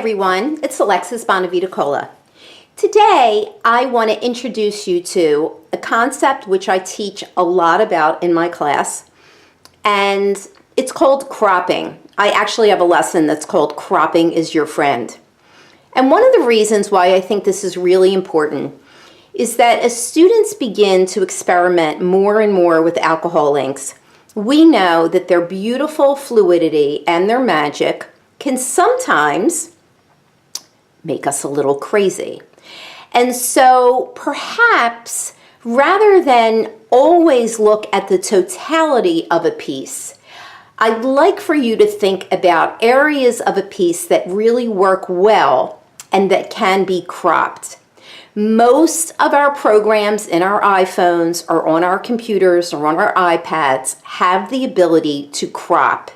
everyone, it's Alexis Bonavita-Cola. Today I want to introduce you to a concept which I teach a lot about in my class, and it's called cropping. I actually have a lesson that's called Cropping is Your Friend. And one of the reasons why I think this is really important is that as students begin to experiment more and more with alcohol inks, we know that their beautiful fluidity and their magic can sometimes make us a little crazy. And so perhaps rather than always look at the totality of a piece, I'd like for you to think about areas of a piece that really work well and that can be cropped. Most of our programs in our iPhones or on our computers or on our iPads have the ability to crop.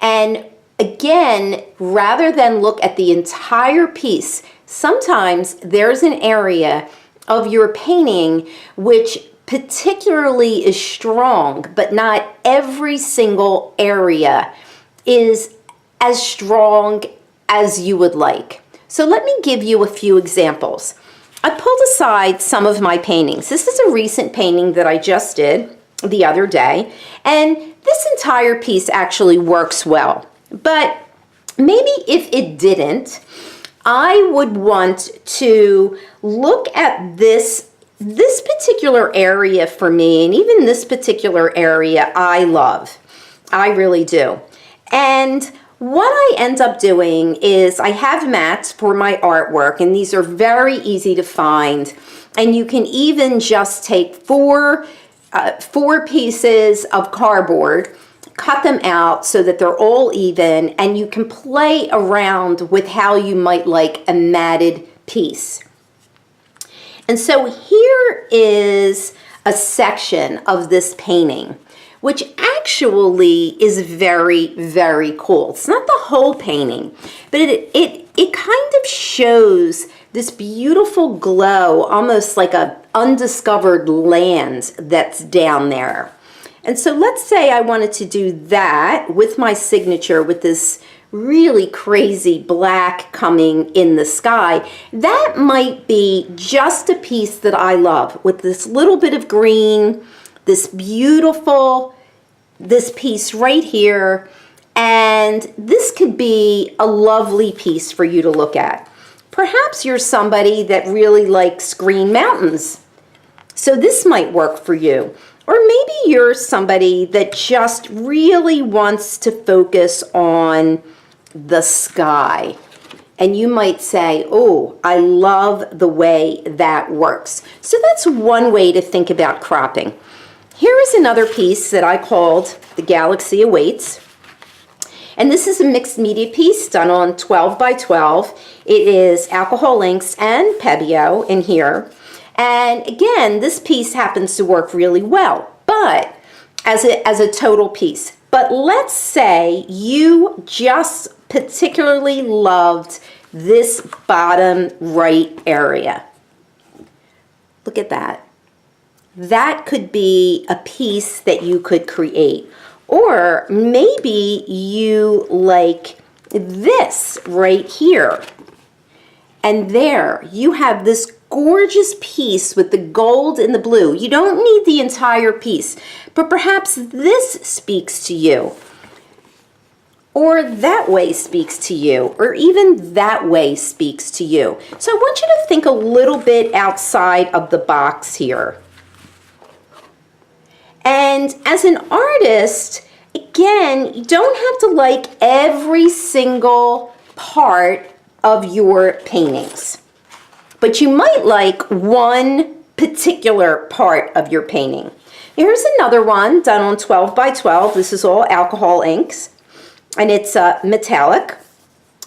And again, rather than look at the entire piece, sometimes there's an area of your painting which particularly is strong, but not every single area is as strong as you would like. So let me give you a few examples. I pulled aside some of my paintings. This is a recent painting that I just did the other day, and this entire piece actually works well. But maybe if it didn't, I would want to look at this particular area for me, and even this particular area I love. I really do. And what I end up doing is I have mats for my artwork, and these are very easy to find. And you can even just take four pieces of cardboard, cut them out so that they're all even, and you can play around with how you might like a matted piece. And so here is a section of this painting, which actually is very, very cool. It's not the whole painting, but it kind of shows this beautiful glow, almost like a undiscovered land that's down there. And so let's say I wanted to do that with my signature with this really crazy black coming in the sky. That might be just a piece that I love with this little bit of green, this piece right here, and this could be a lovely piece for you to look at. Perhaps you're somebody that really likes green mountains, so this might work for you. Or maybe you're somebody that just really wants to focus on the sky. And you might say, oh, I love the way that works. So that's one way to think about cropping. Here is another piece that I called The Galaxy Awaits. And this is a mixed media piece done on 12 by 12. It is alcohol inks and Pebeo in here. And again, this piece happens to work really well, but as a total piece. But let's say you just particularly loved this bottom right area. Look at that. That could be a piece that you could create. Or maybe you like this right here. And there you have this gorgeous piece with the gold and the blue. You don't need the entire piece, but perhaps this speaks to you, or that way speaks to you, or even that way speaks to you. So I want you to think a little bit outside of the box here. And as an artist, again, you don't have to like every single part of your paintings, but you might like one particular part of your painting. Here's another one done on 12 by 12. This is all alcohol inks, and it's metallic.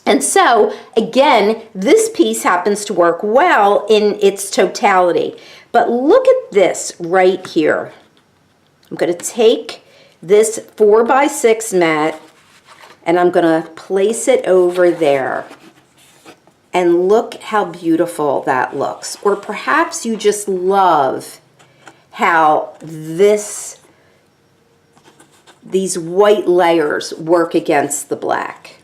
And so, again, this piece happens to work well in its totality. But look at this right here. I'm going to take this 4 by 6 mat, and I'm going to place it over there. And look how beautiful that looks. Or perhaps you just love how these white layers work against the black.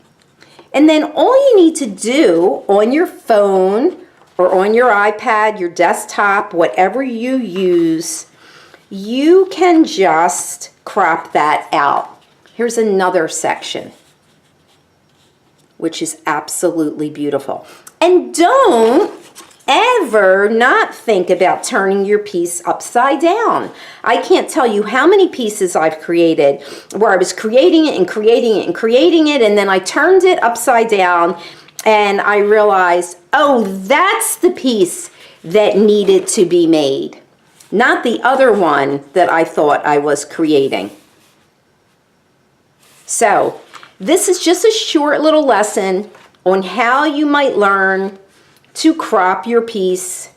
And then all you need to do on your phone or on your iPad, your desktop, whatever you use, you can just crop that out. Here's another section, which is absolutely beautiful. And don't ever not think about turning your piece upside down. I can't tell you how many pieces I've created where I was creating it and creating it and creating it, and then I turned it upside down and I realized, oh, that's the piece that needed to be made, not the other one that I thought I was creating. So this is just a short little lesson on how you might learn to crop your piece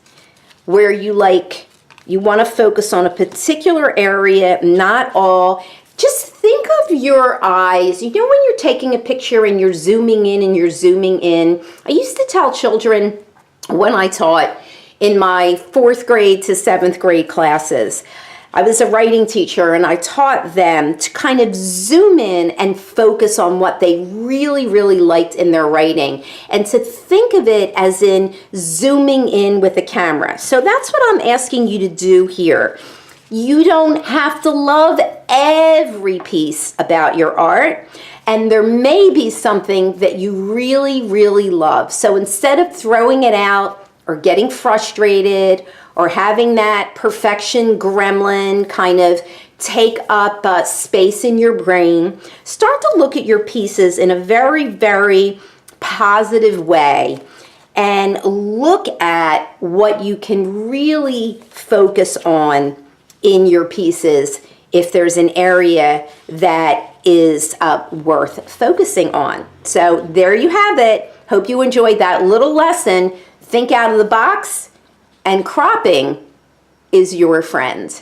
where you want to focus on a particular area, not all. Just think of your eyes. You know when you're taking a picture and you're zooming in and you're zooming in? I used to tell children when I taught in my 4th grade to 7th grade classes, I was a writing teacher and I taught them to kind of zoom in and focus on what they really, really liked in their writing and to think of it as in zooming in with a camera. So that's what I'm asking you to do here. You don't have to love every piece about your art, and there may be something that you really, really love. So instead of throwing it out or getting frustrated or having that perfection gremlin kind of take up space in your brain, start to look at your pieces in a very, very positive way and look at what you can really focus on in your pieces if there's an area that is worth focusing on. So there you have it. Hope you enjoyed that little lesson. Think out of the box, and cropping is your friend.